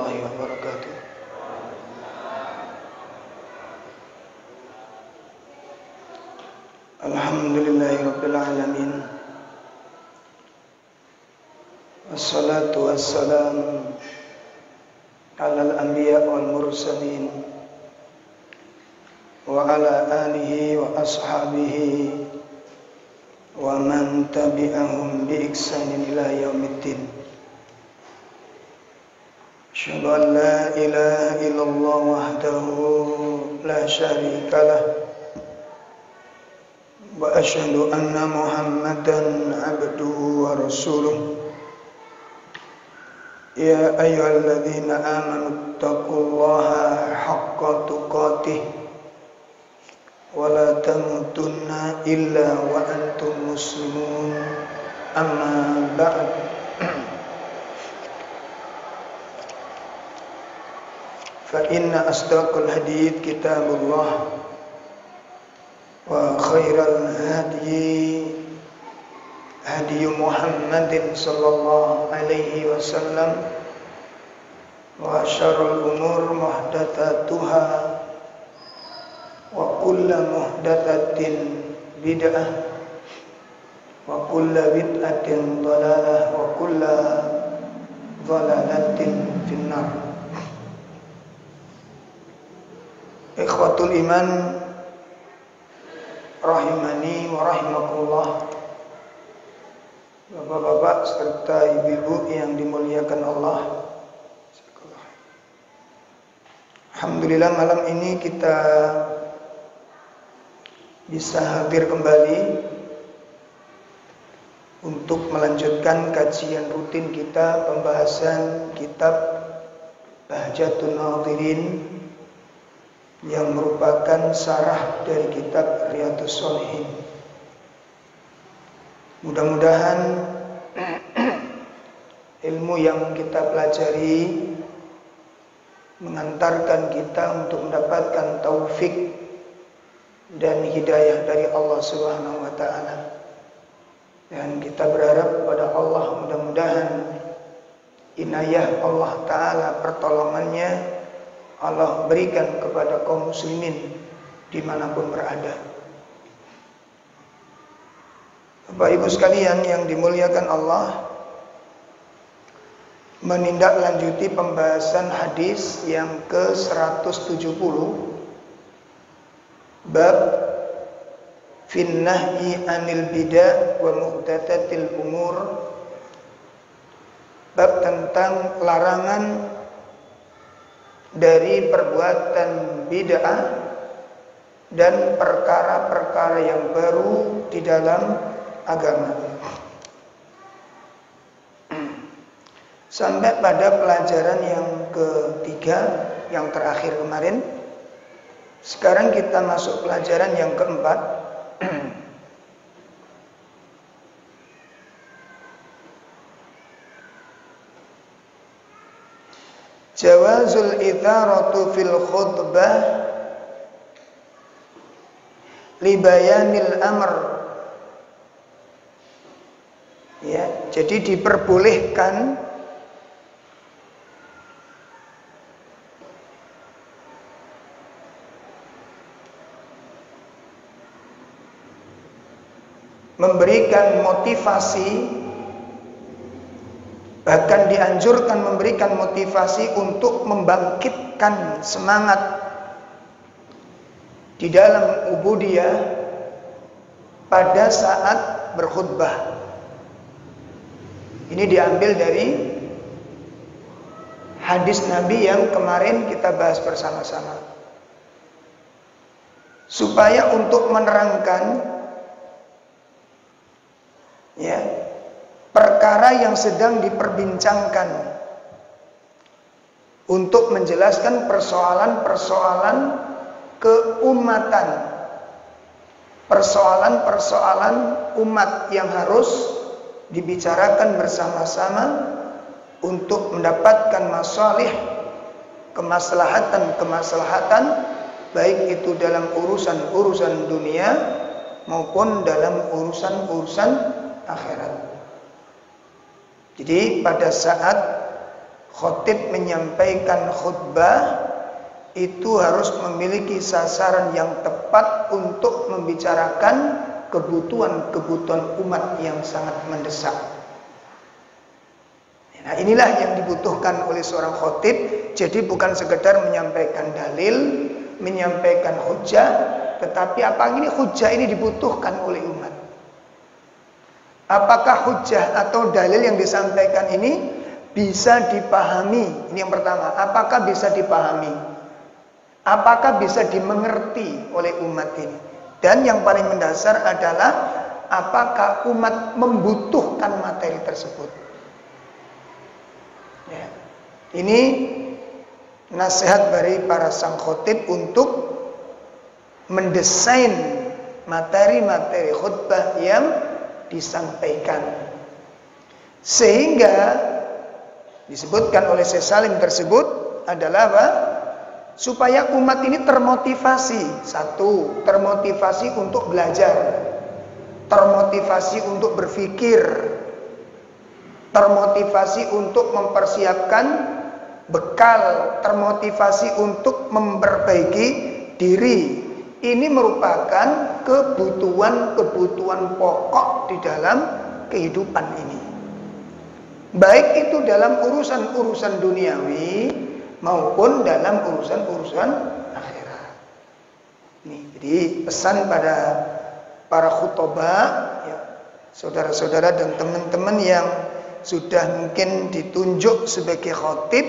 warahmatullahi wabarakatuh. Alhamdulillahirabbil alamin. Wassalatu wassalamu alal anbiya wal mursalin wa ala alihi wa ashabihi wa man tabi'ahum bi ihsanin ila yaumiddin. Asyhadu an la ilaha illallah wahdahu la syarika lah wa asyhadu anna Muhammadan abduhu wa rasuluh. Ya ayyuhalladzina amanu taqullaha haqqa tuqatih wa la tamutunna illa wa antum muslimun. Amma ba'd. Fa inna asdaqal hadits kitabullah wa khairal hadyi hadi Muhammadin sallallahu alaihi wasallam wa syarrul umur muhdatsatuha wa kullu muhdatsatin bid'ah wa kullu bid'atin dhalalah wa kullu dhalalatin finnar. Ikhwatul iman rahimani wa rahimakumullah, bapak-bapak serta ibu-ibu yang dimuliakan Allah. Alhamdulillah malam ini kita bisa hadir kembali untuk melanjutkan kajian rutin kita, pembahasan kitab Bahjatun Nadhirin yang merupakan syarah dari kitab Riyadhus Shalihin. Mudah-mudahan ilmu yang kita pelajari mengantarkan kita untuk mendapatkan taufik dan hidayah dari Allah Subhanahu wa taala. Dan kita berharap kepada Allah, mudah-mudahan inayah Allah taala, pertolongannya Allah berikan kepada kaum muslimin dimanapun berada. Bapak Ibu sekalian yang dimuliakan Allah, menindaklanjuti pembahasan hadis yang ke-170 bab fin nahyi anil bidah wa muhdatsatil umur, bab tentang larangan dari perbuatan bid'ah dan perkara-perkara yang baru di dalam agama. Sampai pada pelajaran yang ketiga, yang terakhir kemarin. Sekarang kita masuk pelajaran yang keempat. Jawazul itharatu fil khutbah li bayanil amr. Ya, jadi diperbolehkan memberikan motivasi, bahkan dianjurkan memberikan motivasi untuk membangkitkan semangat di dalam ubudiyah pada saat berkhutbah. Ini diambil dari hadis Nabi yang kemarin kita bahas bersama-sama. Supaya untuk menerangkan ya, perkara yang sedang diperbincangkan, untuk menjelaskan persoalan-persoalan keumatan, persoalan-persoalan umat yang harus dibicarakan bersama-sama untuk mendapatkan masalih, kemaslahatan, baik itu dalam urusan-urusan dunia maupun dalam urusan-urusan akhirat. Jadi pada saat Khotib menyampaikan khutbah itu harus memiliki sasaran yang tepat untuk membicarakan kebutuhan-kebutuhan umat yang sangat mendesak. Nah, inilah yang dibutuhkan oleh seorang khotib. Jadi bukan sekedar menyampaikan dalil, menyampaikan hujah, tetapi apa ini hujah ini dibutuhkan oleh umat. Apakah hujah atau dalil yang disampaikan ini bisa dipahami? Ini yang pertama. Apakah bisa dipahami? Apakah bisa dimengerti oleh umat ini? Dan yang paling mendasar adalah apakah umat membutuhkan materi tersebut? Ya. Ini nasihat dari para sang khotib untuk mendesain materi-materi khutbah yang disampaikan, sehingga disebutkan oleh Syekh Salim tersebut adalah apa? Supaya umat ini termotivasi. Satu, termotivasi untuk belajar, termotivasi untuk berpikir, termotivasi untuk mempersiapkan bekal, termotivasi untuk memperbaiki diri. Ini merupakan kebutuhan-kebutuhan pokok di dalam kehidupan ini. Baik itu dalam urusan-urusan duniawi maupun dalam urusan-urusan akhirat. Nih, jadi pesan pada para khutbah, ya, saudara-saudara dan teman-teman yang sudah mungkin ditunjuk sebagai khotib,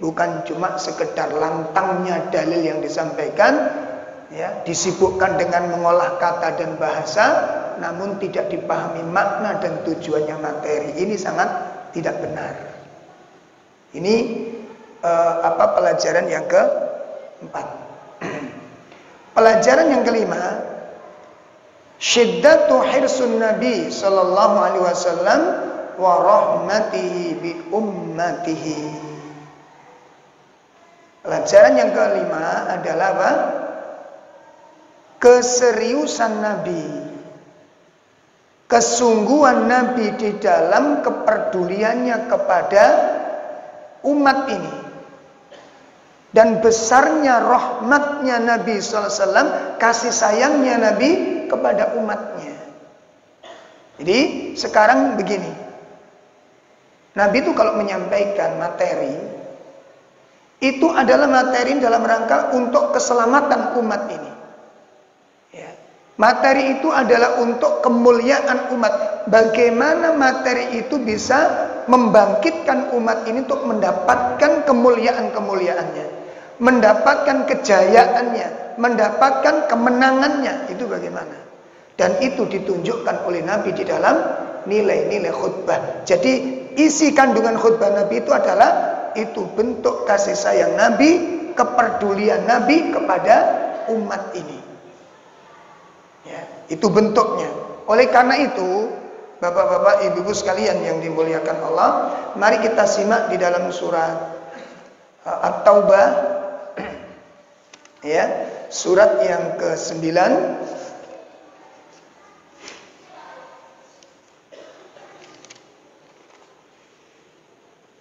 bukan cuma sekedar lantangnya dalil yang disampaikan, ya, disibukkan dengan mengolah kata dan bahasa, namun tidak dipahami makna dan tujuannya materi. Ini sangat tidak benar. Ini pelajaran yang keempat. Pelajaran yang kelima, syiddatu hirsun Nabi sallallahu alaihi wasallam wa rahmatihi bi ummatihi. Pelajaran yang kelima adalah apa? Keseriusan Nabi, kesungguhan Nabi di dalam kepeduliannya kepada umat ini, dan besarnya rahmatnya Nabi SAW, kasih sayangnya Nabi kepada umatnya. Jadi sekarang begini, Nabi itu kalau menyampaikan materi, itu adalah materi dalam rangka untuk keselamatan umat ini. Materi itu adalah untuk kemuliaan umat. Bagaimana materi itu bisa membangkitkan umat ini untuk mendapatkan kemuliaan-kemuliaannya, mendapatkan kejayaannya, mendapatkan kemenangannya. Itu bagaimana? Dan itu ditunjukkan oleh Nabi di dalam nilai-nilai khutbah. Jadi isi kandungan khutbah Nabi itu adalah itu bentuk kasih sayang Nabi, kepedulian Nabi kepada umat ini. Ya, itu bentuknya. Oleh karena itu, bapak-bapak, ibu-ibu sekalian yang dimuliakan Allah, mari kita simak di dalam surat At-Taubah, ya, surat yang ke-9,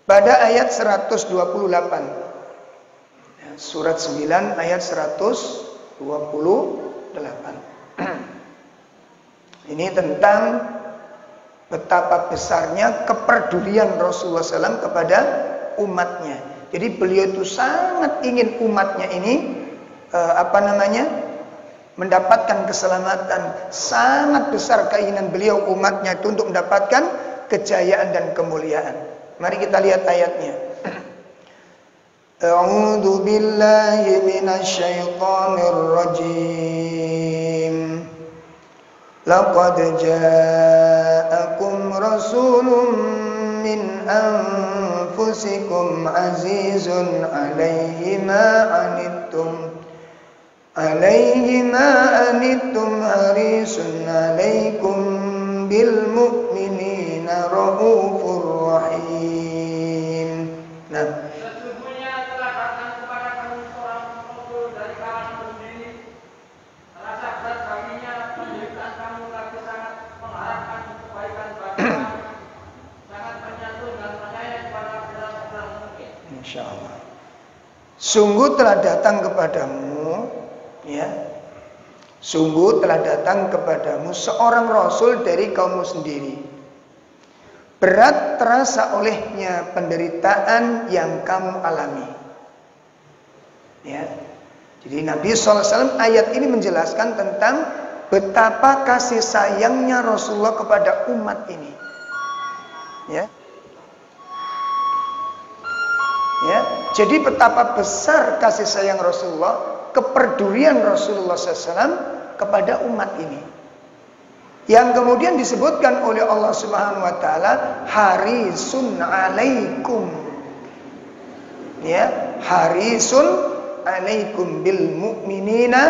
pada ayat 128. Ya, surat 9 ayat 128. Ini tentang betapa besarnya kepedulian Rasulullah SAW kepada umatnya. Jadi beliau itu sangat ingin umatnya ini mendapatkan keselamatan. Sangat besar keinginan beliau umatnya itu untuk mendapatkan kejayaan dan kemuliaan. Mari kita lihat ayatnya. A'udzu billahi minasyaitonir rajim. Laqad ja'akum rasulun min anfusikum azizun 'alaihi ma anittum harisun 'alaikum bil mu'minina raufur rahim. Nah, Allah. Sungguh telah datang kepadamu, ya, sungguh telah datang kepadamu seorang rasul dari kaummu sendiri. Berat terasa olehnya penderitaan yang kamu alami. Ya. Jadi Nabi SAW ayat ini menjelaskan tentang betapa kasih sayangnya Rasulullah kepada umat ini. Ya. Ya, jadi betapa besar kasih sayang Rasulullah, kepedulian Rasulullah SAW kepada umat ini. Yang kemudian disebutkan oleh Allah Subhanahu wa taala, harisun alaikum. Ya, harisun alaikum bil mu'minina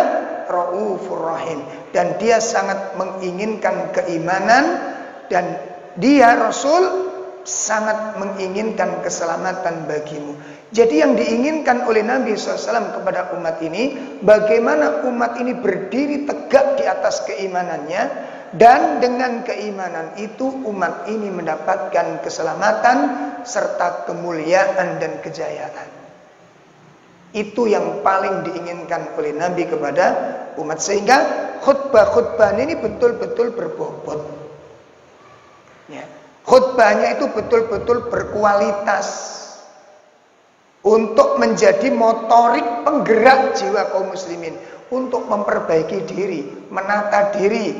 raufur rahim. Dan dia sangat menginginkan keimanan, dan dia Rasul sangat menginginkan keselamatan bagimu. Jadi yang diinginkan oleh Nabi SAW kepada umat ini, bagaimana umat ini berdiri tegak di atas keimanannya, dan dengan keimanan itu umat ini mendapatkan keselamatan serta kemuliaan dan kejayaan. Itu yang paling diinginkan oleh Nabi kepada umat. Sehingga khutbah-khutbah ini betul-betul berbobot. Ya. Khutbahnya itu betul-betul berkualitas untuk menjadi motorik penggerak jiwa kaum muslimin untuk memperbaiki diri, menata diri,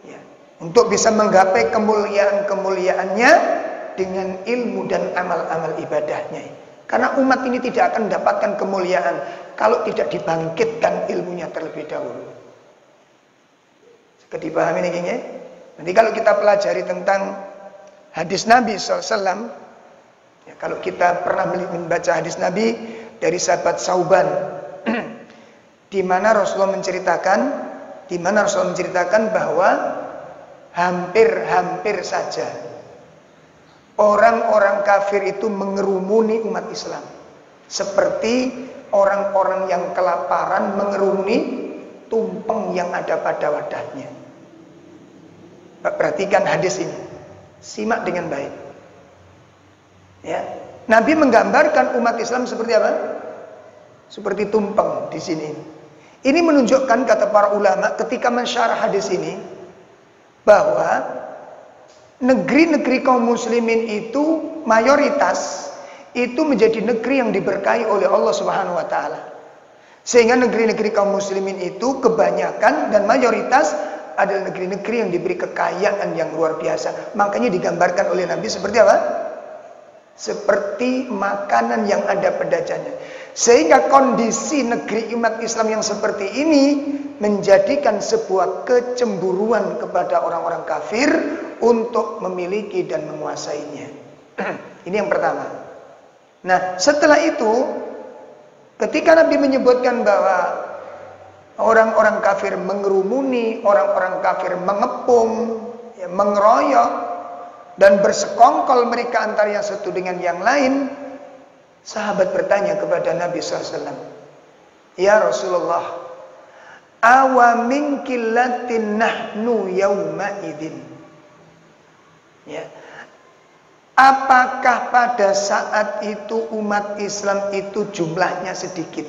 ya, untuk bisa menggapai kemuliaan-kemuliaannya dengan ilmu dan amal-amal ibadahnya. Karena umat ini tidak akan mendapatkan kemuliaan kalau tidak dibangkitkan ilmunya terlebih dahulu. Sudah dipahami ini, ya? Nanti kalau kita pelajari tentang hadis Nabi SAW, ya, kalau kita pernah membaca hadis Nabi dari sahabat Sauban, di mana Rasulullah menceritakan bahwa hampir saja orang-orang kafir itu mengerumuni umat Islam, seperti orang-orang yang kelaparan mengerumuni tumpeng yang ada pada wadahnya. Perhatikan hadis ini, simak dengan baik. Ya, Nabi menggambarkan umat Islam seperti apa? Seperti tumpeng di sini. Ini menunjukkan, kata para ulama ketika mensyarah hadis ini, bahwa negeri-negeri kaum muslimin itu mayoritas itu menjadi negeri yang diberkahi oleh Allah Subhanahu wa taala. Sehingga negeri-negeri kaum muslimin itu kebanyakan dan mayoritas adalah negeri-negeri yang diberi kekayaan yang luar biasa. Makanya digambarkan oleh Nabi seperti apa? Seperti makanan yang ada pedajanya. Sehingga kondisi negeri umat Islam yang seperti ini menjadikan sebuah kecemburuan kepada orang-orang kafir untuk memiliki dan menguasainya. Ini yang pertama. Nah, setelah itu ketika Nabi menyebutkan bahwa orang-orang kafir mengerumuni, orang-orang kafir mengepung, ya, mengeroyok, dan bersekongkol mereka antara yang satu dengan yang lain, sahabat bertanya kepada Nabi SAW, "Ya Rasulullah, awa min killatin nahnu yawma idin?" Ya. Apakah pada saat itu umat Islam itu jumlahnya sedikit?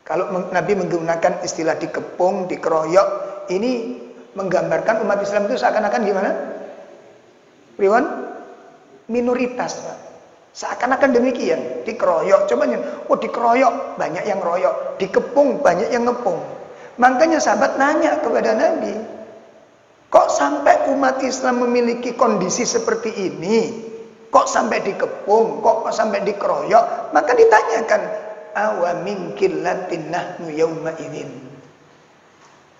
Kalau Nabi menggunakan istilah dikepung, dikeroyok, ini menggambarkan umat Islam itu seakan-akan gimana? Riwan? Minoritas, Pak. Seakan-akan demikian, dikeroyok. Coba dikeroyok, banyak yang royok, dikepung, banyak yang ngepung. Makanya sahabat nanya kepada Nabi, kok sampai umat Islam memiliki kondisi seperti ini? Kok sampai dikepung? Kok sampai dikeroyok? Maka ditanyakan, awa min killatin nahnu yawma idzin.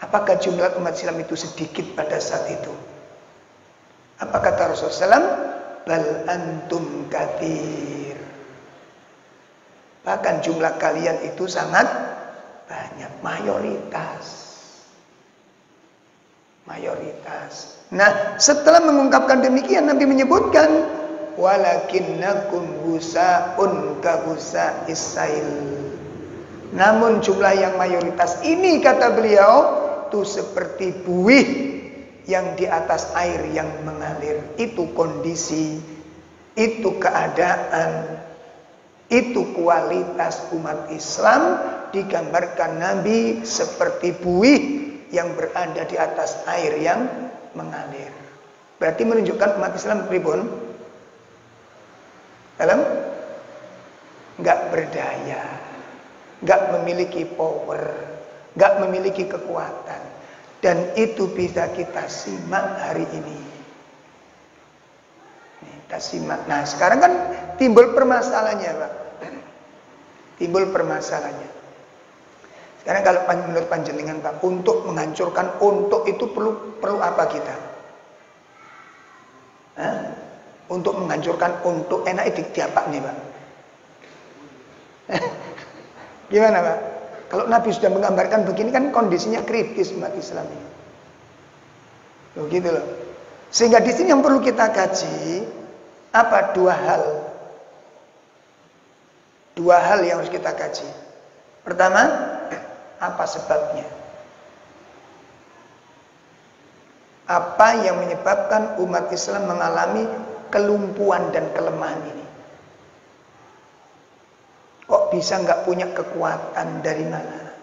Apakah jumlah umat Islam itu sedikit pada saat itu? Apa kata Rasulullah SAW? Bal antum katsir. Bahkan jumlah kalian itu sangat banyak, mayoritas. Nah, setelah mengungkapkan demikian, Nabi menyebutkan, walakinnakum gusaun ka gusa'is sail. Namun jumlah yang mayoritas ini, kata beliau, itu seperti buih yang di atas air yang mengalir. Itu kondisi, itu keadaan Itu kualitas umat Islam, digambarkan Nabi seperti buih yang berada di atas air yang mengalir. Berarti menunjukkan umat Islam pripun? Dalam enggak berdaya, enggak memiliki power, enggak memiliki kekuatan. Dan itu bisa kita simak hari ini. Kita simak. Nah, sekarang kan timbul permasalahannya, Pak. Timbul permasalahannya. Sekarang kalau menurut panjenengan, Pak, untuk menghancurkan untuk itu perlu apa kita? Hah? Untuk menghancurkan untuk enak diapa nih, Pak? Gimana, Pak? Kalau Nabi sudah menggambarkan begini kan kondisinya kritis umat Islam ini. Loh, gitu loh. Sehingga di sini yang perlu kita kaji apa? Dua hal. Dua hal yang harus kita kaji. Pertama, apa sebabnya? Apa yang menyebabkan umat Islam mengalami kelumpuhan dan kelemahan ini? Kok bisa nggak punya kekuatan, dari mana?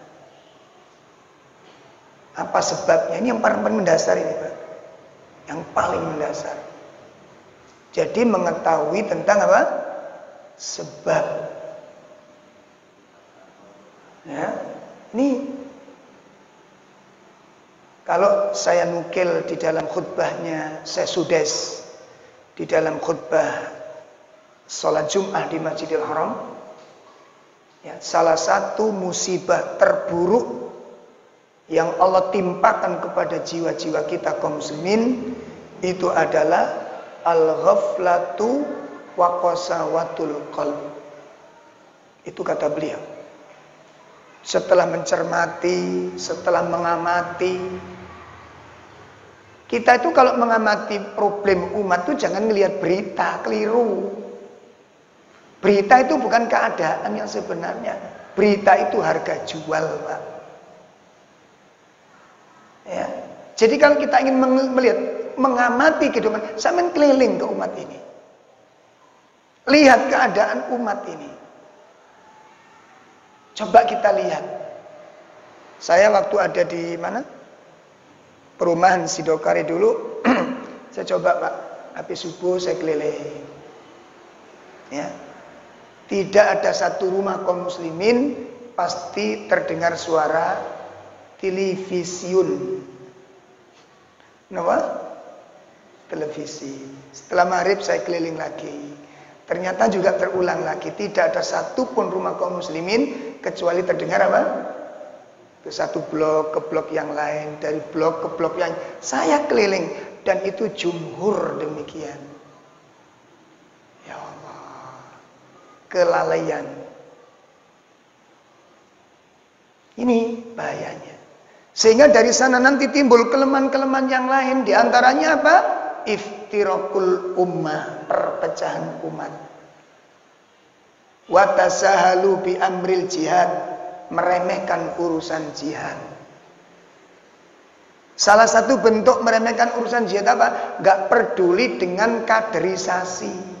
Apa sebabnya? Ini yang paling mendasar ini, Pak. Yang paling mendasar. Jadi mengetahui tentang apa? Sebab. Ya, ini kalau saya nukil di dalam khutbahnya Syekh Sudes di dalam khutbah sholat Jum'ah di Masjidil Haram, ya, salah satu musibah terburuk yang Allah timpakan kepada jiwa-jiwa kita kaum muslimin itu adalah al-ghaflatu wa qasawatul qalb. Itu kata beliau. Setelah mencermati, setelah mengamati, kita itu kalau mengamati problem umat itu jangan melihat berita, keliru. Berita itu bukan keadaan yang sebenarnya. Berita itu harga jual, Pak. Ya. Jadi kalau kita ingin melihat, mengamati kehidupan, sampean keliling ke umat ini. Lihat keadaan umat ini. Coba kita lihat. Saya waktu ada di mana? Perumahan Sidokari dulu. Saya coba, Pak, habis subuh saya keliling. Ya. Tidak ada satu rumah kaum muslimin pasti terdengar suara televisiun. Kenapa? Televisi. Setelah maghrib saya keliling lagi. Ternyata juga terulang lagi. Tidak ada satupun rumah kaum muslimin kecuali terdengar apa? Ke satu blok ke blok yang lain, dari blok ke blok yang saya keliling, dan itu jumhur demikian. Ya Allah, kelalaian. Ini bahayanya. Sehingga dari sana nanti timbul kelemahan-kelemahan yang lain. Di antaranya apa? Iftirakul ummah, perpecahan umat. Watasahalu bi amril jihad, meremehkan urusan jihad. Salah satu bentuk meremehkan urusan jihad apa? Gak peduli dengan kaderisasi.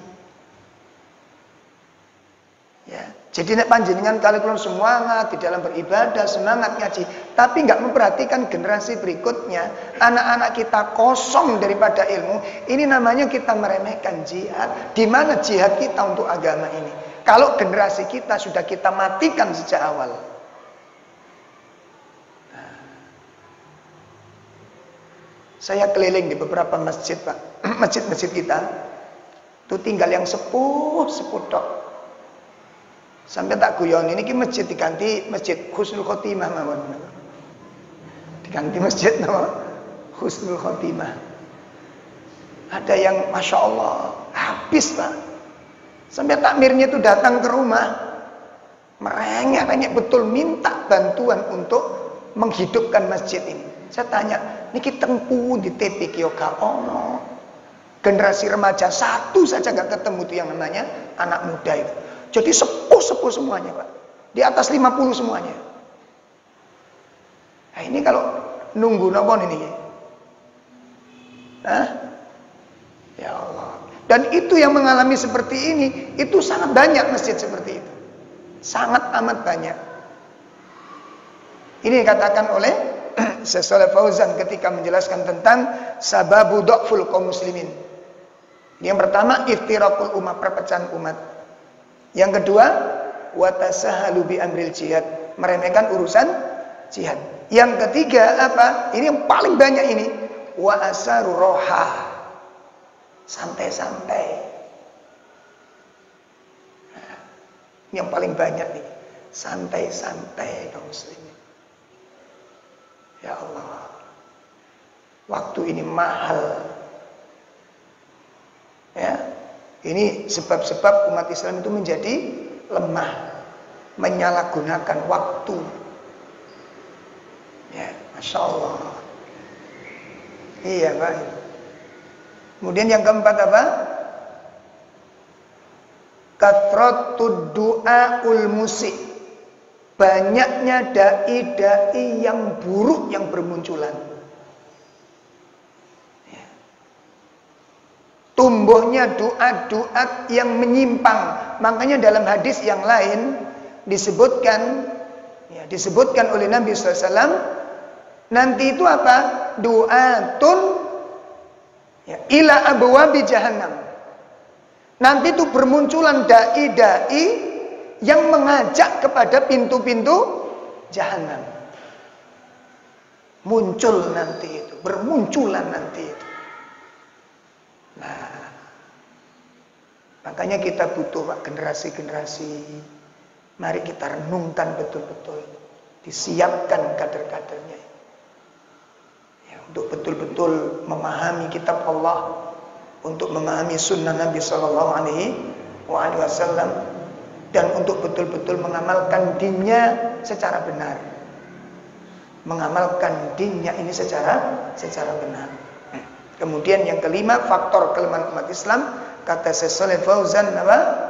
Ya, jadi nek panjenengan kalian semangat di dalam beribadah, semangat ngaji, tapi nggak memperhatikan generasi berikutnya, anak-anak kita kosong daripada ilmu. Ini namanya kita meremehkan jihad. Di mana jihad kita untuk agama ini? Kalau generasi kita sudah kita matikan sejak awal. Saya keliling di beberapa masjid, Pak. Masjid-masjid kita itu tinggal yang sepuh-sepuh tok. Sampai tak guyon ini masjid diganti masjid Husnul Khotimah mawon. Diganti masjid nama Husnul Khotimah. Ada yang Masya Allah habis, Pak. Sampai takmirnya itu datang ke rumah, merengek-rengek betul, minta bantuan untuk menghidupkan masjid ini. Saya tanya, niki tempu di TP Kyoka ono. Generasi remaja satu saja gak ketemu itu yang namanya anak muda itu. Jadi sepuh-sepuh semuanya, Pak. Di atas 50 semuanya. Nah, ini kalau nunggu nopon ini. Hah? Ya Allah. Dan itu yang mengalami seperti ini, itu sangat banyak masjid seperti itu. Sangat amat banyak. Ini dikatakan oleh Syekh Shalih Fauzan ketika menjelaskan tentang sababu dhaful kaum muslimin. Yang pertama, iftirakul umat, perpecahan umat. Yang kedua, watasahalu bi amril jihad, meremehkan urusan jihad. Yang ketiga apa? Ini yang paling banyak ini, wa asaru roha, santai-santai. Ini yang paling banyak nih, santai-santai kaum muslimin. Ya Allah, waktu ini mahal. Ya, ini sebab-sebab umat Islam itu menjadi lemah, menyalahgunakan waktu. Ya, Masya Allah. Iya, Pak. Kemudian yang keempat apa? Kathratud du'aul musik. Banyaknya dai-dai yang buruk yang bermunculan. Ya. Tumbuhnya doa-doa yang menyimpang. Makanya dalam hadis yang lain disebutkan oleh Nabi SAW, nanti itu apa? Du'atun ila abwabi jahannam. Nanti itu bermunculan dai-dai yang mengajak kepada pintu-pintu jahanam. Muncul nanti itu, bermunculan nanti itu. Nah, makanya kita butuh generasi-generasi. Mari kita renungkan betul-betul, disiapkan kader-kadernya ya, untuk betul-betul memahami kitab Allah, untuk memahami sunnah Nabi Sallallahu Alaihi Wasallam, dan untuk betul-betul mengamalkan dinnya secara benar, mengamalkan dinnya ini secara benar. Kemudian yang kelima, faktor kelemahan umat Islam, kata Syekh Shalih Fauzan apa?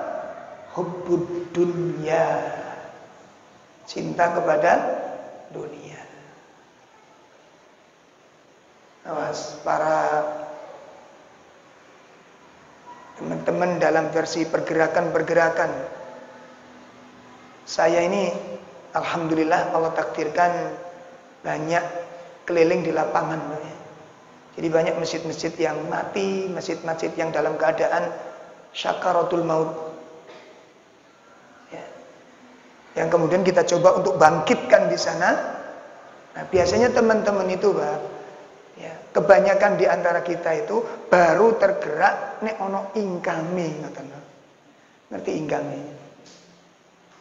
Hubbud dunya, cinta kepada dunia. Awas para teman-teman dalam versi pergerakan-pergerakan. Saya ini alhamdulillah Allah takdirkan banyak keliling di lapangan. Jadi banyak masjid-masjid yang mati, masjid-masjid yang dalam keadaan syakaratul maut. Ya. Yang kemudian kita coba untuk bangkitkan di sana. Nah, biasanya teman-teman itu, Pak, ya, kebanyakan di antara kita itu baru tergerak nek ono ingkame, ngerti ingkame.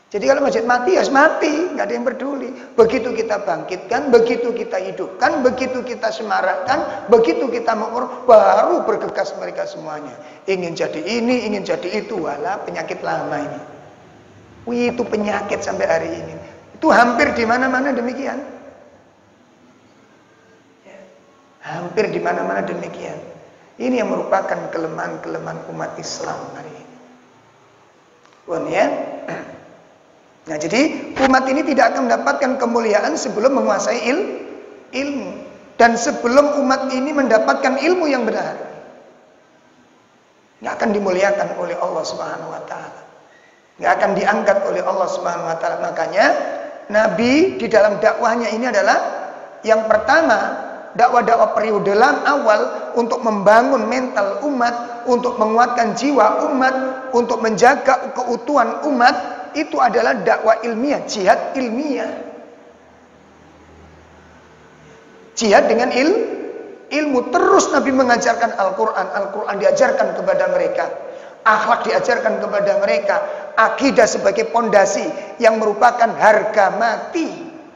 Jadi kalau masjid mati, ya mati, nggak ada yang peduli. Begitu kita bangkitkan, begitu kita hidupkan, begitu kita semarakkan, begitu kita mengurus, baru bergegas mereka semuanya. Ingin jadi ini, ingin jadi itu, walah penyakit lama ini. Wih, itu penyakit sampai hari ini. Itu hampir di mana-mana demikian. Ya, hampir di mana-mana demikian. Ini yang merupakan kelemahan-kelemahan umat Islam hari ini. Ya. Nah, jadi umat ini tidak akan mendapatkan kemuliaan sebelum menguasai ilmu, dan sebelum umat ini mendapatkan ilmu yang benar, nggak akan dimuliakan oleh Allah Subhanahu Wa Taala, nggak akan diangkat oleh Allah Subhanahu Wa Taala. Makanya Nabi di dalam dakwahnya ini adalah yang pertama, dakwah-dakwah periode awal untuk membangun mental umat, untuk menguatkan jiwa umat, untuk menjaga keutuhan umat. Itu adalah dakwah ilmiah, jihad ilmiah. Jihad dengan ilmu. Terus Nabi mengajarkan Al-Quran. Al-Quran diajarkan kepada mereka. Akhlak diajarkan kepada mereka. Akidah sebagai pondasi yang merupakan harga mati.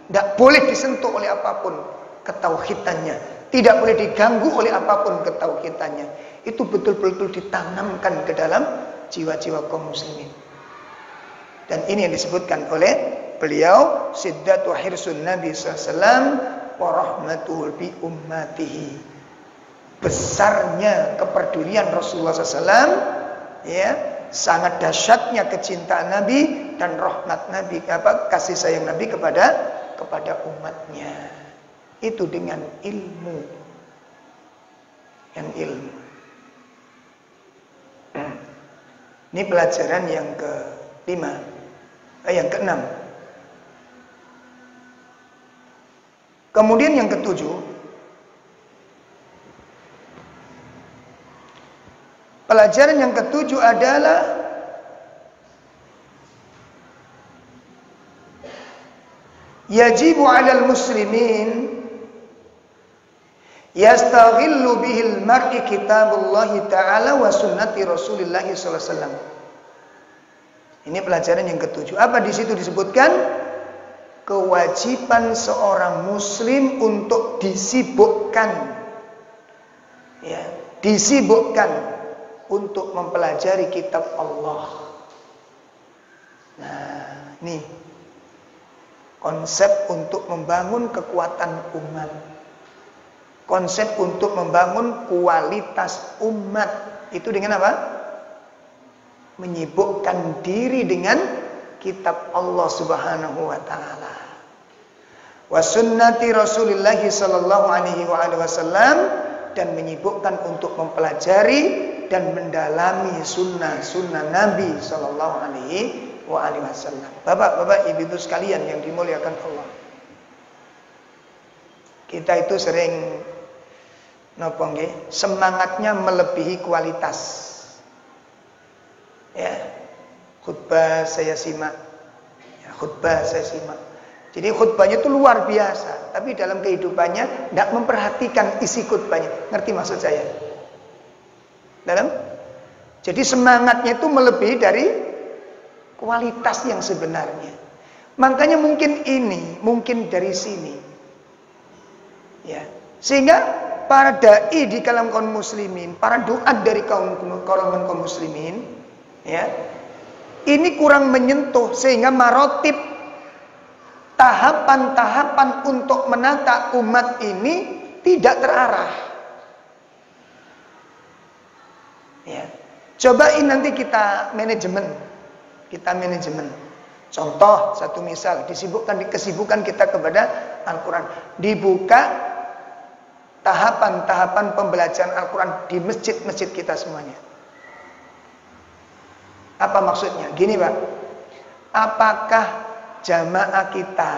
Tidak boleh disentuh oleh apapun ketauhidannya. Tidak boleh diganggu oleh apapun ketauhidannya. Itu betul-betul ditanamkan ke dalam jiwa-jiwa kaum muslimin. Dan ini yang disebutkan oleh beliau, siddatu hirsun Nabi SAW wa rahmatul bi ummatihi. Besarnya kepedulian Rasulullah SAW, ya, sangat dahsyatnya kecintaan Nabi dan rahmat Nabi, kasih sayang Nabi kepada umatnya. Itu dengan ilmu. Yang ilmu. Ini pelajaran yang kelima, yang keenam. Kemudian yang ketujuh, pelajaran yang ketujuh adalah yajibu 'alal muslimin yastaghillu bihil mar'i kitabullahi ta'ala wa sunnati Rasulillah sallallahu alaihi wasallam. Ini pelajaran yang ketujuh. Apa di situ disebutkan? Kewajiban seorang muslim untuk disibukkan, ya, disibukkan untuk mempelajari kitab Allah. Nah, ini konsep untuk membangun kekuatan umat, konsep untuk membangun kualitas umat. Itu dengan apa? Menyibukkan diri dengan kitab Allah Subhanahu wa taala. Wa sunnati Rasulillah sallallahu alaihi wasallam, dan menyibukkan untuk mempelajari dan mendalami sunnah Nabi sallallahu alaihi wasallam. Bapak-bapak, ibu-ibu sekalian yang dimuliakan Allah. Kita itu sering napa nggih, semangatnya melebihi kualitas. Ya, khutbah saya simak. Ya, khutbah saya simak. Jadi khutbahnya itu luar biasa, tapi dalam kehidupannya tidak memperhatikan isi khutbahnya. Ngerti maksud saya? Jadi semangatnya itu melebihi dari kualitas yang sebenarnya. Makanya mungkin dari sini. Ya. Sehingga para dai di kalangan kaum muslimin, para duat dari kaum muslimin, ya, ini kurang menyentuh, sehingga marotib, tahapan-tahapan untuk menata umat ini tidak terarah. Ya. Cobain nanti kita manajemen. Contoh, satu misal, kesibukan kita kepada Al-Quran. Dibuka tahapan-tahapan pembelajaran Al-Quran di masjid-masjid kita semuanya. Apa maksudnya? Gini Pak, apakah jamaah kita,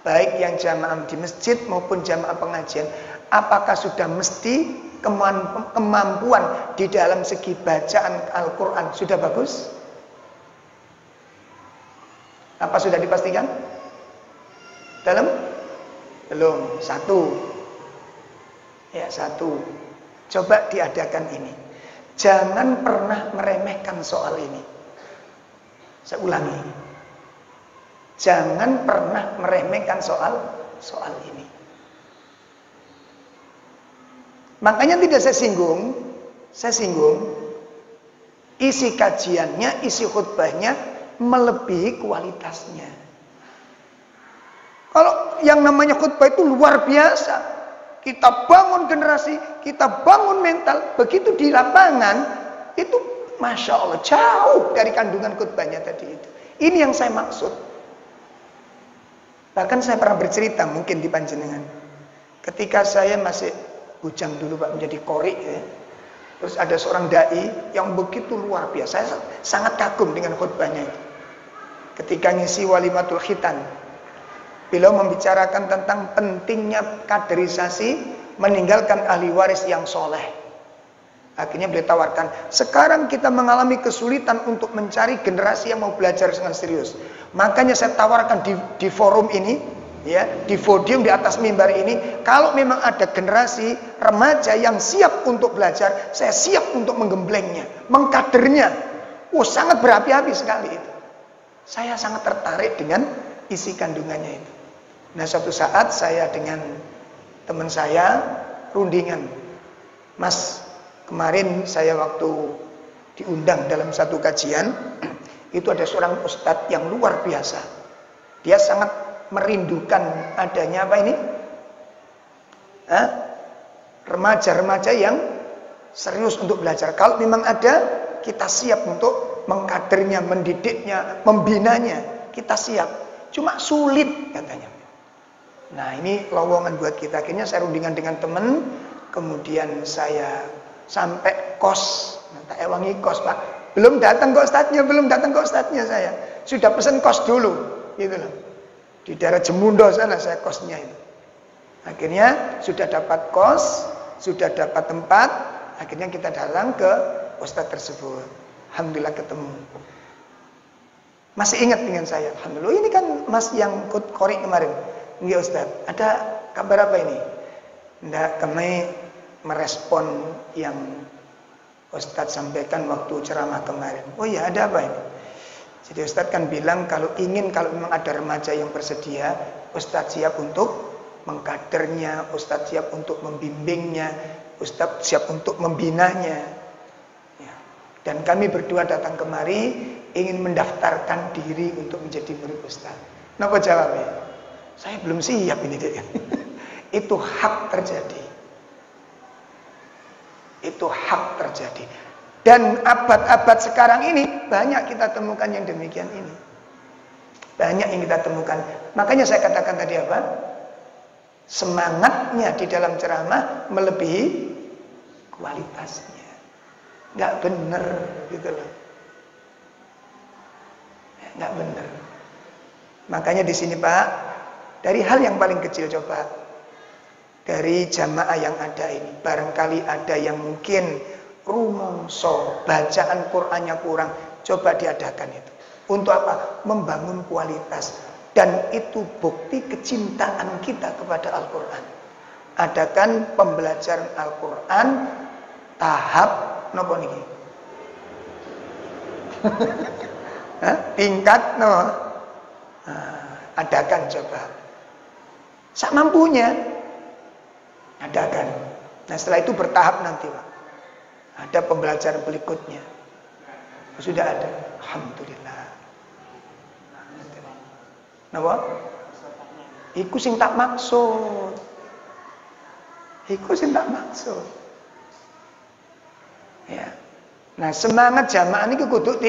baik yang jamaah di masjid maupun jamaah pengajian, apakah sudah mesti kemampuan di dalam segi bacaan Al-Quran sudah bagus? Apa sudah dipastikan? Belum. Satu. Coba diadakan ini. Jangan pernah meremehkan soal ini. Saya ulangi. Jangan pernah meremehkan soal ini. Makanya tidak saya singgung isi kajiannya, isi khutbahnya melebihi kualitasnya. Kalau yang namanya khutbah itu luar biasa, kita bangun generasi, kita bangun mental, begitu di lapangan itu Masya Allah jauh dari kandungan khutbahnya tadi itu. Ini yang saya maksud. Bahkan saya pernah bercerita mungkin di panjenengan, ketika saya masih bujang dulu Pak, menjadi qori, ya. Terus ada seorang dai yang begitu luar biasa. Saya sangat kagum dengan khutbahnya itu. Ketika ngisi walimatul khitan, beliau membicarakan tentang pentingnya kaderisasi, meninggalkan ahli waris yang soleh. Akhirnya beliau tawarkan, sekarang kita mengalami kesulitan untuk mencari generasi yang mau belajar dengan serius. Makanya saya tawarkan di forum ini, ya, di podium di atas mimbar ini, kalau memang ada generasi remaja yang siap untuk belajar, saya siap untuk menggemblengnya, mengkadernya. Sangat berapi-api sekali itu. Saya sangat tertarik dengan isi kandungannya itu. Nah, suatu saat saya dengan teman saya rundingan, Mas, kemarin saya waktu diundang dalam satu kajian, itu ada seorang ustadz yang luar biasa. Dia sangat merindukan adanya apa ini? Remaja-remaja yang serius untuk belajar. Kalau memang ada, kita siap untuk mengkadernya, mendidiknya, membinanya. Kita siap. Cuma sulit katanya. Nah, ini lowongan buat kita. Akhirnya saya rundingan dengan teman, kemudian saya sampai kos. Tak ewangi kos Pak. Belum datang ke ustadznya saya. Sudah pesan kos dulu, gitu loh. Di daerah Jemundo sana saya kosnya itu. Akhirnya sudah dapat kos, sudah dapat tempat, akhirnya kita datang ke ustadz tersebut. Alhamdulillah ketemu. Masih ingat dengan saya. Alhamdulillah, ini kan mas yang ikut korek kemarin. Enggak ustadz, ada kabar apa ini? Enggak, kami merespon yang ustadz sampaikan waktu ceramah kemarin. Oh iya, ada apa ini? Jadi ustadz kan bilang kalau memang ada remaja yang bersedia, ustadz siap untuk mengkadernya, ustadz siap untuk membimbingnya, ustadz siap untuk membinanya. Ya. Dan kami berdua datang kemari ingin mendaftarkan diri untuk menjadi murid ustadz. Kenapa jawabnya? Saya belum siap ini deh. Itu hak terjadi. Itu hak terjadi. Dan abad-abad sekarang ini banyak kita temukan yang demikian ini. Banyak yang kita temukan. Makanya saya katakan tadi apa? Semangatnya di dalam ceramah melebihi kualitasnya. Nggak benar gitu loh. Nggak benar. Makanya di sini Pak, dari hal yang paling kecil coba, dari jamaah yang ada ini, barangkali ada yang mungkin rumongso, bacaan Qur'annya kurang, coba diadakan itu. Untuk apa? Membangun kualitas. Dan itu bukti kecintaan kita kepada Al-Quran. Adakan pembelajaran Al-Quran tahap nopo niki? Tingkat no. Adakan coba. Sak mampunya. Adakan. Nah setelah itu bertahap nanti Pak. Ada pembelajaran berikutnya. Sudah ada. Alhamdulillah. Napa? Iku sing tak maksud. Iku sing tak maksud. Ya. Nah, semangat jamaah ini kudu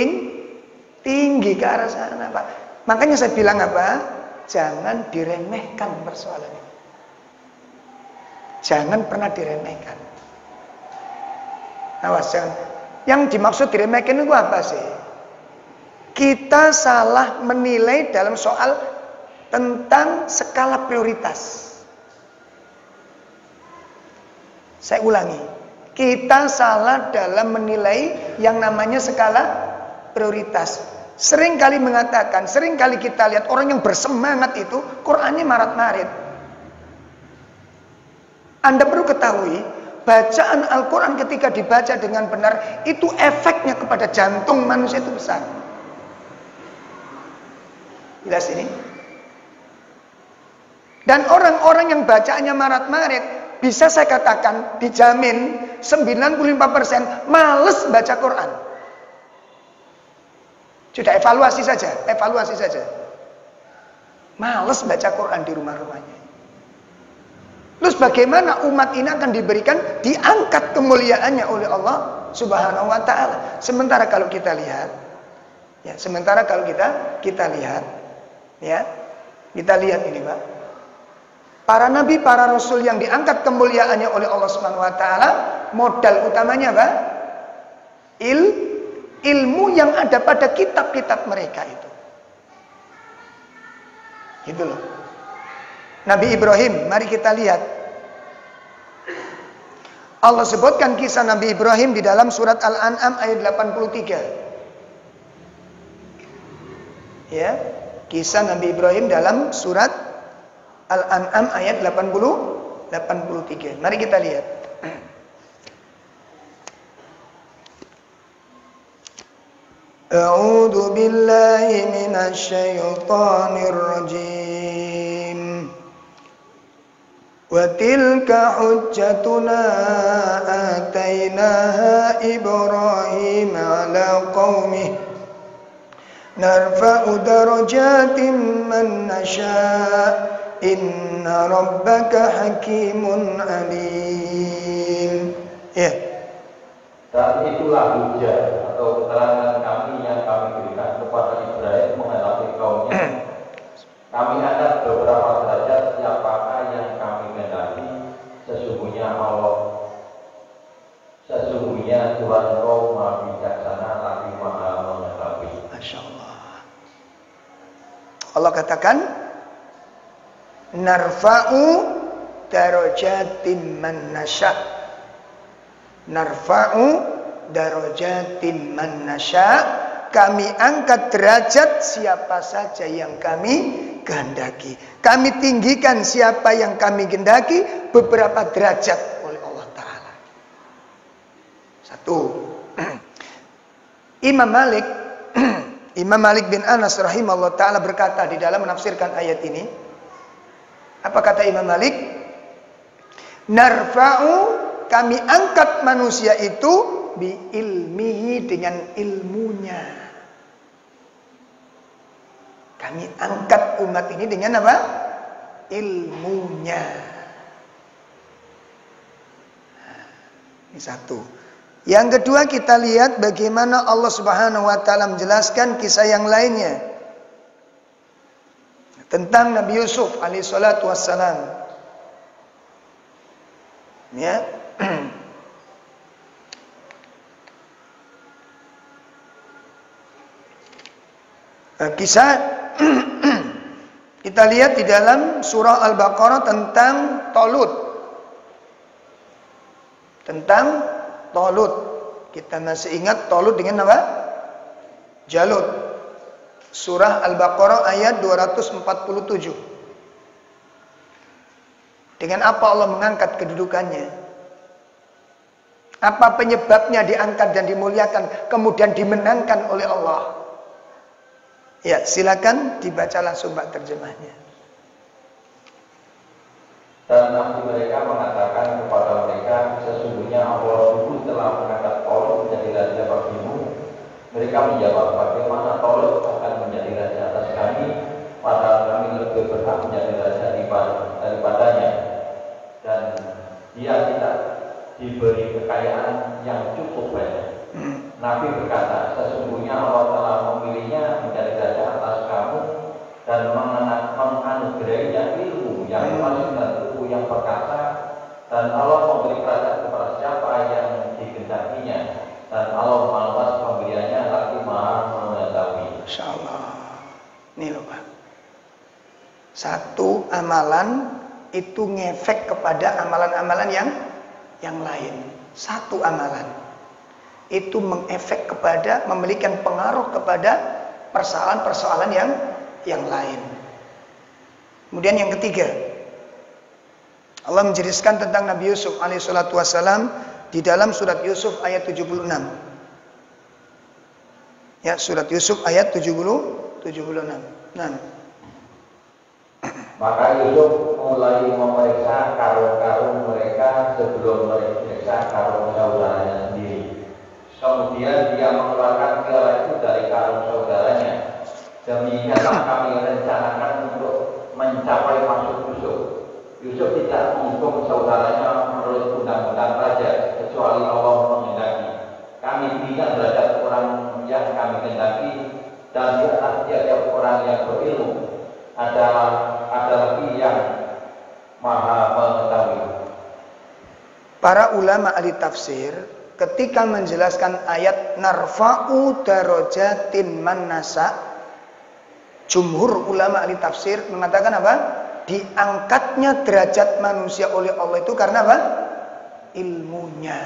tinggi ke arah sana, Pak. Makanya saya bilang apa? Jangan diremehkan persoalan ini. Jangan pernah diremehkan. Awas jangan. Yang dimaksud diremehkan itu apa sih? Kita salah menilai dalam soal tentang skala prioritas. Saya ulangi, kita salah dalam menilai yang namanya skala prioritas. Sering kali mengatakan, sering kali kita lihat orang yang bersemangat itu Qur'annya marat-marit. Anda perlu ketahui, bacaan Al-Quran ketika dibaca dengan benar, itu efeknya kepada jantung manusia itu besar. Jelas ini? Dan orang-orang yang bacaannya marat-marit, bisa saya katakan, dijamin 95% males baca Quran. Sudah evaluasi saja. Males baca Quran di rumah-rumahnya. Terus bagaimana umat ini akan diberikan, diangkat kemuliaannya oleh Allah Subhanahu wa ta'ala. Sementara kalau kita lihat, ya, kita lihat, ya, kita lihat ini Pak. Para nabi, para rasul yang diangkat kemuliaannya oleh Allah Subhanahu wa taala, modal utamanya apa? Ilmu yang ada pada kitab-kitab mereka itu. Gitu loh. Nabi Ibrahim, mari kita lihat. Allah sebutkan kisah Nabi Ibrahim di dalam surat Al-An'am ayat 83. Ya, kisah Nabi Ibrahim dalam surat Al-An'am ayat 83. Mari kita lihat. A'udzu billahi minasy syaithanir rajim. Wa tilka hujjatuna atainaha Ibrahim ala qaumih narfa'u darajatin man nasha' inna rabbaka hakimun alim. Ya. Dan itulah hujjah atau keterangan kami yang kami berikan kepada Ibrahim menghadapi kaumnya. Kami ada beberapa derajat siapakah yang kami kehendaki. Sesungguhnya Tuhan Engkau Maha Bijaksana lagi Allah katakan, narfa'u darajatin man nasya. Narfa'u darajatin man nasya. Kami angkat derajat siapa saja yang kami kehendaki. Kami tinggikan siapa yang kami kehendaki beberapa derajat oleh Allah Ta'ala. Satu. Imam Malik bin Anas rahimahullah ta'ala berkata di dalam menafsirkan ayat ini. Apa kata Imam Malik? Narfa'u, kami angkat manusia itu bi ilmihi, dengan ilmunya. Kami angkat umat ini dengan apa? Ilmunya. Ini satu. Yang kedua, kita lihat bagaimana Allah Subhanahu wa taala menjelaskan kisah yang lainnya tentang Nabi Yusuf alaihi salatu wassalam. Ya. Kisah kita lihat di dalam surah Al-Baqarah tentang Talut. Tentang Talut. Kita masih ingat Talut dengan apa? Jalut. Surah Al-Baqarah ayat 247. Dengan apa Allah mengangkat kedudukannya? Apa penyebabnya diangkat dan dimuliakan, kemudian dimenangkan oleh Allah? Ya, silakan dibaca langsung Pak terjemahnya. Dan nabi mereka mengatakan kepada mereka, sesungguhnya Allah dulu telah mengangkat Talut menjadi raja bagimu. Mereka menjawab, bagaimana Talut akan menjadi raja atas kami, padahal kami lebih berhak menjadi raja daripadanya. Dan dia tidak diberi kekayaan yang cukup banyak. Nabi berkata, sesungguhnya Allah telah memilihnya menjadi raja atas kamu dan menganugerahinya ilmu yang fasih dan tubuh yang perkasa, dan Allah memberi kerajaan kepada siapa yang dikehendakinya, dan Allah maha pemberiannya lagi maha mengetahui. Insyaallah. Nih loh Pak. Satu amalan itu ngefek kepada amalan-amalan yang lain. Satu amalan itu mengefek kepada, memberikan pengaruh kepada persoalan-persoalan yang lain. Kemudian yang ketiga, Allah menjelaskan tentang Nabi Yusuf alaihissalatu wassalam di dalam surat Yusuf ayat 76. Ya, surat Yusuf ayat 76. Nah. Maka Yusuf mulai memeriksa karung-karung mereka sebelum memeriksa karung saudaranya sendiri. Kemudian dia mengeluarkan piala itu dari karung saudaranya. Demikianlah kami rencanakan untuk mencapai maksud Yusuf. Yusuf tidak menghukum saudaranya menurut undang-undang raja, kecuali Allah menghendaki. Kami tinggal derajat orang yang kami kehendaki, dan di atas tiap orang yang berilmu ada lagi yang maha mengetahui. Para ulama ahli tafsir ketika menjelaskan ayat narfa'u darajatin man nasa, jumhur ulama ahli tafsir mengatakan apa? Diangkatnya derajat manusia oleh Allah itu karena apa? Ilmunya.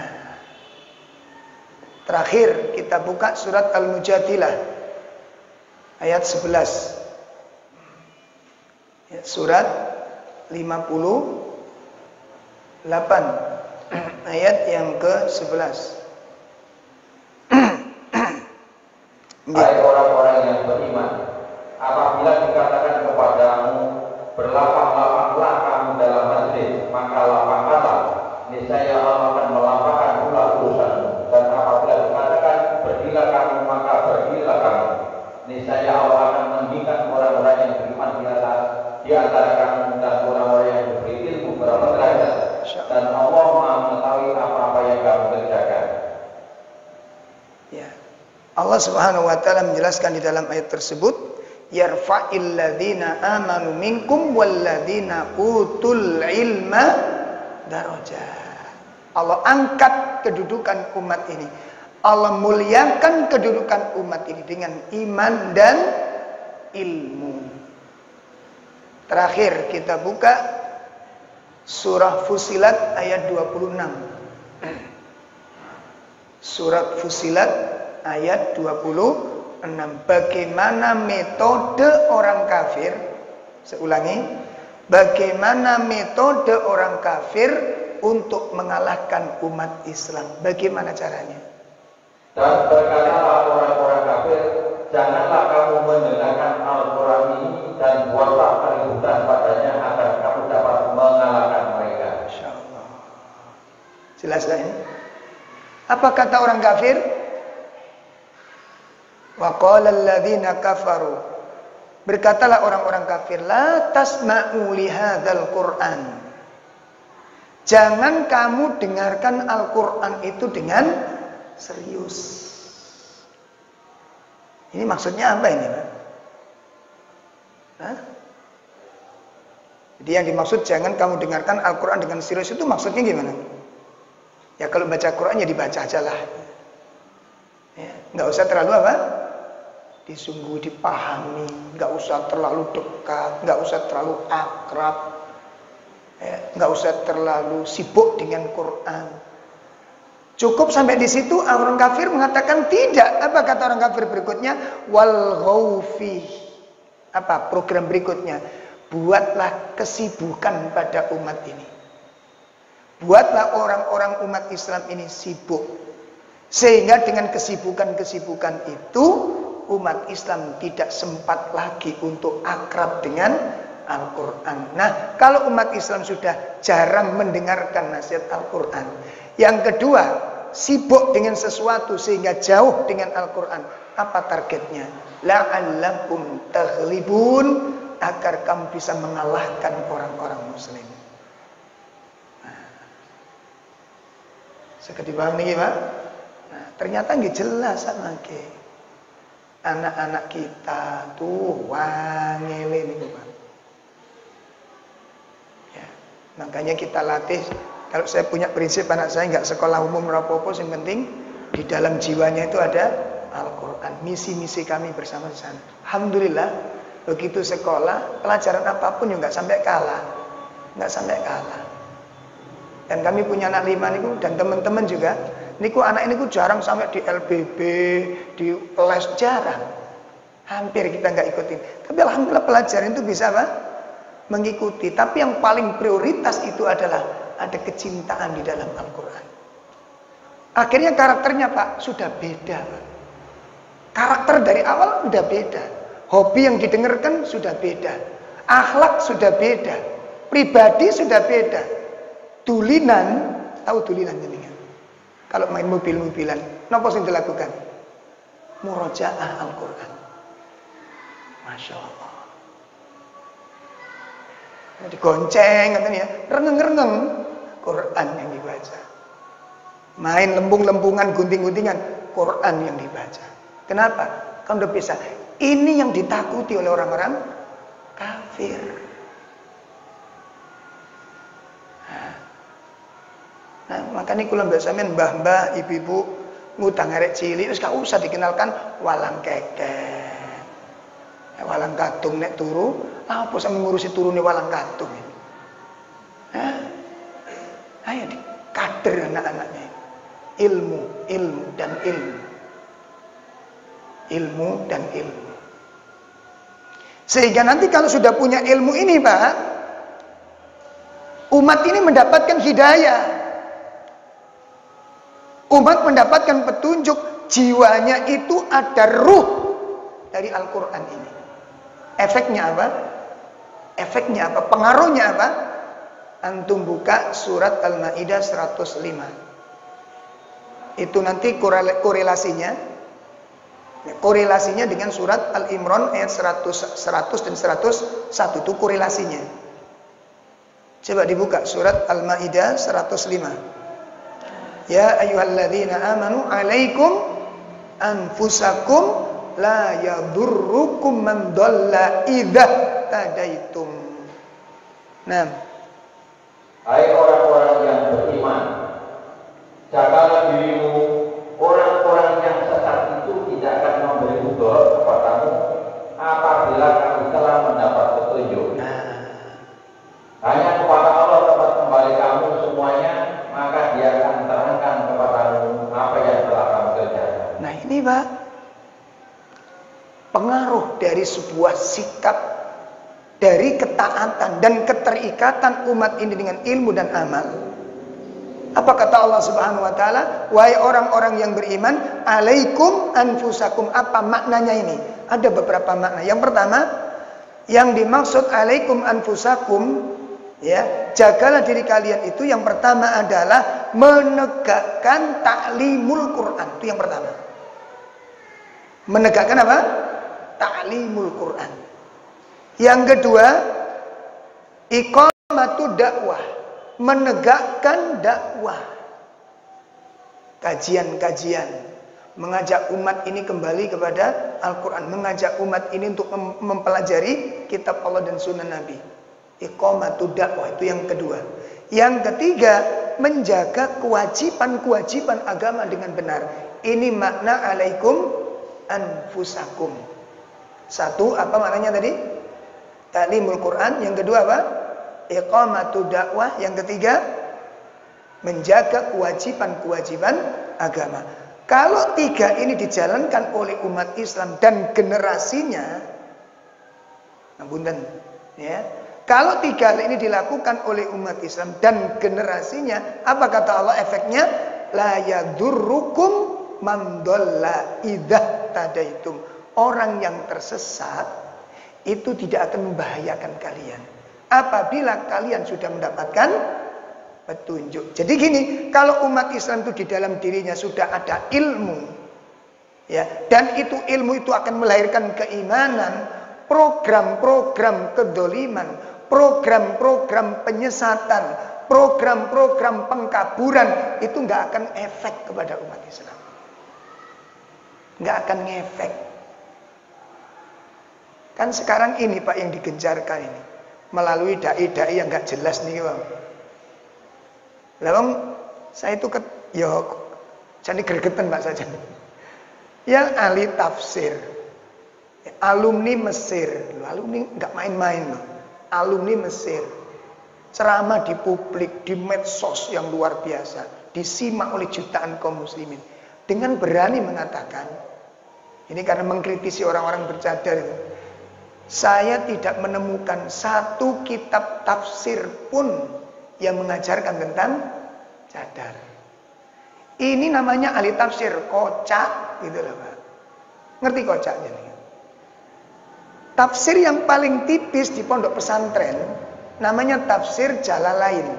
Terakhir kita buka surat Al-Mujadilah ayat 11. Ya, surat 58 ayat yang ke-11. Hai orang-orang yang beriman, apabila dikatakan kepadamu berlapang-lapanglah kamu dalam majlis, maka lapangkanlah, niscaya Allah akan melapangkan pula urusanmu. Dan apabila dikatakan berdirilah kamu, maka berdirilah kamu, niscaya Allah akan meninggikan orang-orang yang beriman di antara kamu dan orang-orang yang diberi ilmu berapa derajat. Dan Allah Maha mengetahui apa-apa yang kamu kerjakan. Ya. Allah Subhanahu wa taala menjelaskan di dalam ayat tersebut, yarfa'il ladzina amanu minkum walladzina utul ilma darajat. Allah angkat kedudukan umat ini. Allah muliakan kedudukan umat ini dengan iman dan ilmu. Terakhir kita buka surah Fussilat ayat 26. Surat Fussilat ayat 26. Bagaimana metode orang kafir? Saya ulangi. Bagaimana metode orang kafir untuk mengalahkan umat Islam? Bagaimana caranya? Dan berkatalah orang-orang kafir, janganlah kamu mendengarkan Al-Quran ini dan buatlah keributan padanya agar kamu dapat mengalahkan mereka. Insyaallah. Jelaslah ini. Apa kata orang kafir? Wa qala alladziina kafaru. Berkatalah orang-orang kafir, la tasma'u li hadzal Qur'an. Jangan kamu dengarkan Al-Qur'an itu dengan serius. Ini maksudnya apa ini, Pak? Hah? Jadi yang dimaksud jangan kamu dengarkan Al-Qur'an dengan serius itu maksudnya gimana? Ya kalau baca Quran ya dibaca aja lah. Ya, nggak usah terlalu apa? Disungguh, dipahami, nggak usah terlalu dekat, nggak usah terlalu akrab, ya, nggak usah terlalu sibuk dengan Quran. Cukup sampai di situ. Orang kafir mengatakan tidak. Apa kata orang kafir berikutnya? Wal ghaufi. Apa program berikutnya? Buatlah kesibukan pada umat ini. Buatlah orang-orang umat Islam ini sibuk. Sehingga dengan kesibukan-kesibukan itu umat Islam tidak sempat lagi untuk akrab dengan Al-Quran. Nah, kalau umat Islam sudah jarang mendengarkan nasihat Al-Quran. Yang kedua, sibuk dengan sesuatu sehingga jauh dengan Al-Quran. Apa targetnya? La'allakum taghlibun, agar kamu bisa mengalahkan orang-orang muslim. Sekali paham nih Pak? Nah, ternyata nggak jelas sama ke anak-anak kita tuh wangele nih Pak. Ya, makanya kita latih. Kalau saya punya prinsip anak saya nggak sekolah umum rapopo, yang penting di dalam jiwanya itu ada Al-Quran. Misi-misi kami bersama di sana. Alhamdulillah begitu sekolah pelajaran apapun juga nggak sampai kalah, nggak sampai kalah. Dan kami punya anak 5 niku dan teman-teman juga. Niku anak ini jarang sampai di LBB, di les jarang. Hampir kita nggak ikutin. Tapi alhamdulillah pelajaran itu bisa apa? Mengikuti. Tapi yang paling prioritas itu adalah ada kecintaan di dalam Al-Quran. Akhirnya karakternya Pak sudah beda Pak. Karakter dari awal sudah beda. Hobi yang didengarkan sudah beda. Akhlak sudah beda. Pribadi sudah beda. Tulinan, tahu tulinan jenengan? Kalau main mobil-mobilan, napa sing dilakukan? Murojaah Al-Quran. Masya Allah. Digonceng katanya ya, rengeng-rengeng Quran yang dibaca. Main lembung-lembungan, gunting-guntingan, Quran yang dibaca. Kenapa? Kan udah bisa. Ini yang ditakuti oleh orang-orang kafir. Nah, makanya kula mbak sampean mbah-mbah, ibu-ibu ngutang arek cilik wis gak usah dikenalkan walang keket. Ya, walang katung nek turu, apa sampe ngurusi turune walang katung. Hah? Ayo dikader anak-anaknya. Ilmu, ilmu dan ilmu. Ilmu dan ilmu. Sehingga nanti kalau sudah punya ilmu ini, Pak, umat ini mendapatkan hidayah. Umat mendapatkan petunjuk, jiwanya itu ada ruh dari Al-Quran ini. Efeknya apa? Efeknya apa? Pengaruhnya apa? Antum buka surat Al-Ma'idah 105. Itu nanti korelasinya. Korelasinya dengan surat Al-Imran ayat 100 dan 101 itu korelasinya. Coba dibuka surat Al-Ma'idah 105. Ya ayyuhalladzina amanu alaikum anfusakum la yadurrukum man dhalla idza tadaitum. Nah, hai orang-orang yang beriman, jagalah dirimu, orang-orang yang sesat itu tidak akan memberi mudarat kepadamu apabila kamu telah mendapat petunjuk. Nah, semuanya, maka dia akan terangkan kepadamu apa yang telah kamu kerjakan. Nah ini Pak, pengaruh dari sebuah sikap, dari ketaatan dan keterikatan umat ini dengan ilmu dan amal. Apa kata Allah Subhanahu wa taala? Wahai orang-orang yang beriman, alaikum anfusakum. Apa maknanya ini? Ada beberapa makna. Yang pertama, yang dimaksud alaikum anfusakum, ya, jagalah diri kalian itu, yang pertama adalah menegakkan ta'limul Quran. Itu yang pertama. Menegakkan apa? Ta'limul Quran. Yang kedua, iqamatu dakwah, menegakkan dakwah, kajian-kajian, mengajak umat ini kembali kepada Al-Quran, mengajak umat ini untuk mempelajari kitab Allah dan sunnah Nabi. Iqamatu dakwah, itu yang kedua. Yang ketiga, menjaga kewajiban-kewajiban agama dengan benar. Ini makna alaikum anfusakum. Satu, apa maknanya tadi? Ta'limul Quran. Yang kedua apa? Iqamatu dakwah. Yang ketiga, menjaga kewajiban-kewajiban agama. Kalau tiga ini dijalankan oleh umat Islam dan generasinya, ngapunten, ya. Kalau tiga ini dilakukan oleh umat Islam dan generasinya, apa kata Allah efeknya? La yadurrukum man dhalla idza tadaitum. Orang yang tersesat itu tidak akan membahayakan kalian apabila kalian sudah mendapatkan petunjuk. Jadi gini, kalau umat Islam itu di dalam dirinya sudah ada ilmu, ya, dan itu ilmu itu akan melahirkan keimanan, program-program kedoliman, program-program penyesatan, program-program pengkaburan itu nggak akan efek kepada umat Islam, nggak akan ngefek. Kan sekarang ini Pak yang digencarkan ini melalui dai-dai yang nggak jelas nih Bang. Lalu saya itu jadi gregetan Pak saja. Yang ahli tafsir, alumni Mesir, alumni nggak main-main loh. Alumni Mesir, ceramah di publik, di medsos yang luar biasa, disimak oleh jutaan kaum muslimin, dengan berani mengatakan, ini karena mengkritisi orang-orang bercadar itu, saya tidak menemukan satu kitab tafsir pun yang mengajarkan tentang cadar. Ini namanya ahli tafsir, kocak gitu loh Pak. Ngerti kocaknya nih? Tafsir yang paling tipis di pondok pesantren namanya tafsir Jalalain.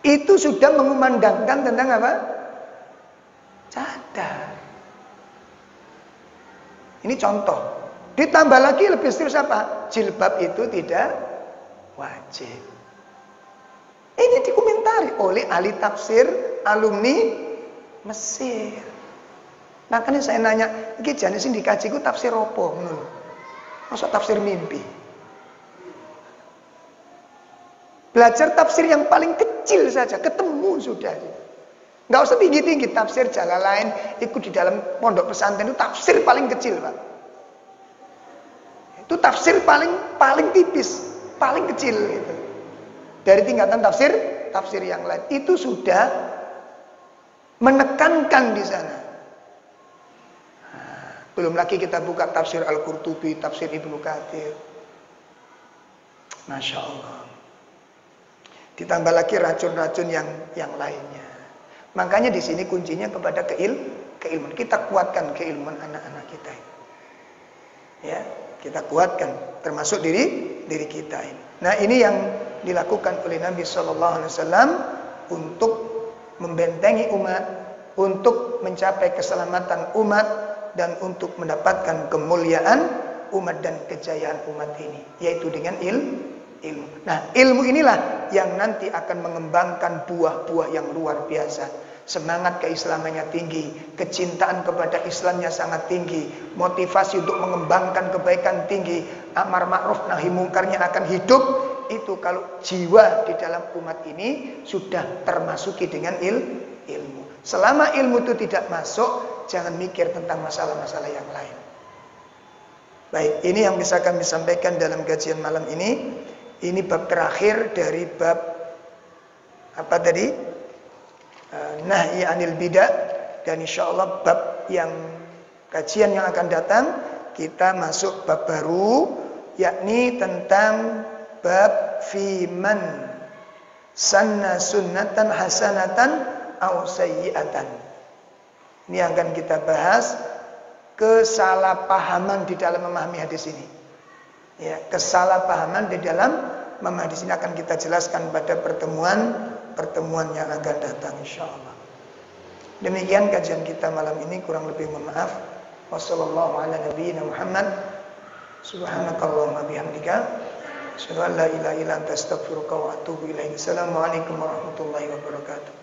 Itu sudah mengumandangkan tentang apa? Cadar. Ini contoh. Ditambah lagi lebih serius apa? Jilbab itu tidak wajib. Ini dikomentari oleh ahli tafsir alumni Mesir. Makanya saya nanya, iki jane sing dikaji ku tafsir apa ngono. Masa tafsir mimpi? Belajar tafsir yang paling kecil saja, ketemu sudah. Nggak usah tinggi-tinggi, tafsir Jalalain ikut di dalam pondok pesantren itu tafsir paling kecil Pak. Itu tafsir paling tipis, paling kecil gitu. Dari tingkatan tafsir yang lain itu sudah menekankan di sana. Belum lagi kita buka tafsir Al-Qurtubi, tafsir Ibnu Katsir. Masya Allah. Ditambah lagi racun-racun yang lainnya. Makanya di sini kuncinya kepada keilmuan. Kita kuatkan keilmuan anak-anak kita ini. Ya, kita kuatkan termasuk diri kita ini. Nah, ini yang dilakukan oleh Nabi Shallallahu Alaihi Wasallam untuk membentengi umat, untuk mencapai keselamatan umat, dan untuk mendapatkan kemuliaan umat dan kejayaan umat ini, yaitu dengan ilmu. Nah, ilmu inilah yang nanti akan mengembangkan buah-buah yang luar biasa. Semangat keislamannya tinggi, kecintaan kepada Islamnya sangat tinggi, motivasi untuk mengembangkan kebaikan tinggi, amar ma'ruf nahi mungkarnya akan hidup. Itu kalau jiwa di dalam umat ini sudah termasuki dengan ilmu. Selama ilmu itu tidak masuk, jangan mikir tentang masalah-masalah yang lain. Baik, ini yang bisa kami sampaikan dalam kajian malam ini. Ini bab terakhir dari bab apa tadi? Nahyi anil bidah, dan insyaallah bab yang kajian yang akan datang kita masuk bab baru, yakni tentang bab fiman sanna sunnatan hasanatan au sayyi'atan. Ini akan kita bahas kesalahpahaman di dalam memahami hadis ini. Ya, kesalahpahaman di dalam memahami hadis ini akan kita jelaskan pada pertemuan yang akan datang insyaallah. Demikian kajian kita malam ini, kurang lebih mohon maaf. Wassallallahu ala nabiyyina Muhammad. Subhanakallahumma bihamdika asyhadu an la ilaha illa anta astaghfiruka wa atubu ilaik. Assalamualaikum warahmatullahi wabarakatuh.